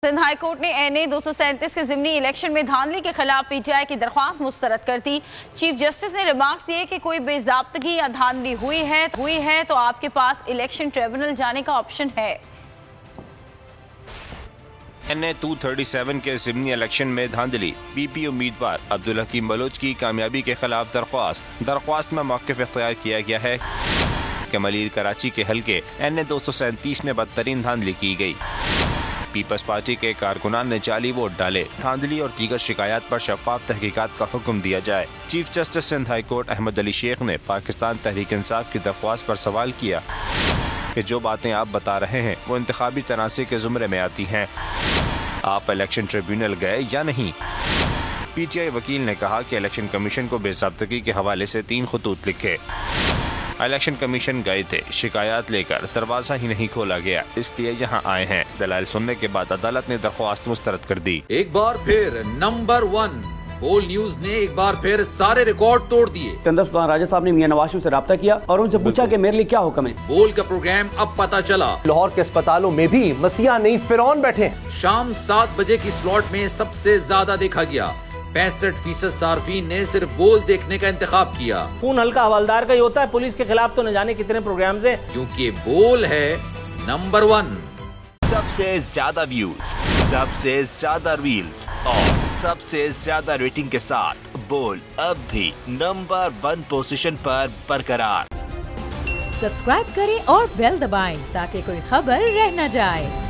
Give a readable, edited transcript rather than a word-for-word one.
Sindh high court ने NA 237 के ज़िमनी election में धांधली के खिलाफ पीटीआई की दरख्वास्त मुस्तरद कर दी। चीफ जस्टिस ने रिमार्क्स दिए कि कोई बेज़ाब्तगी या धांधली हुई है तो आपके पास इलेक्शन ट्रिब्यूनल जाने का ऑप्शन है। एनए 237 के ज़िमनी इलेक्शन में धांधली, पीपी उम्मीदवार अब्दुल हकीम बलोच की कामयाबी के खिलाफ दरख्वास्त में मौक़िफ़ इख्तियार किया गया है कि मलीर कराची के हल्के एनए 237 में बदतरीन धांधली की गई। पीपल्स पार्टी के कारकुनान ने जाली वोट डाले। धांधली और दीगर शिकायत पर शफाफ तहकीकात का हुक्म दिया जाए। Chief justice Sindh high court Ahmed Ali Shaikh ने पाकिस्तान तहरीक इंसाफ की दरख्वास्त पर सवाल किया कि जो बातें आप बता रहे हैं वो इंतखाबी तनाज़े के ज़ुमरे में आती हैं। आप इलेक्शन ट्रिब्यूनल गए या नहीं? पीटीआई वकील ने कहा कि इलेक्शन कमीशन को बेज़ाब्तगी के हवाले से 3 खतूत लिखे। इलेक्शन कमीशन गए थे, शिकायत लेकर दरवाजा ही नहीं खोला गया, इसलिए यहाँ आए हैं। दलाल सुनने के बाद अदालत ने दरख्वास्त मुस्तरद कर दी। एक बार फिर नंबर 1 बोल न्यूज ने एक बार फिर सारे रिकॉर्ड तोड़ दिए। सिकंदर सुल्तान राजा साहब ने मियां नवाज शरीफ से रब्ता किया और उनसे पूछा कि मेरे लिए क्या हुक्म है। बोल का प्रोग्राम अब पता चला। लाहौर के अस्पतालों में भी मसीहा नहीं फिरौन बैठे हैं। शाम 7 बजे की स्लॉट में सबसे ज्यादा देखा गया। 65% सार्फिन ने सिर्फ बोल देखने का इंतखाब किया। खून हल्का हवलदार का ही होता है, पुलिस के खिलाफ तो न जाने कितने प्रोग्राम है, क्योंकि बोल है नंबर 1। सबसे ज्यादा व्यूज, सबसे ज्यादा रील्स और सबसे ज्यादा रेटिंग के साथ बोल अब भी नंबर 1 पोजीशन पर बरकरार। सब्सक्राइब करें और बेल दबाएं ताकि कोई खबर रह न जाए।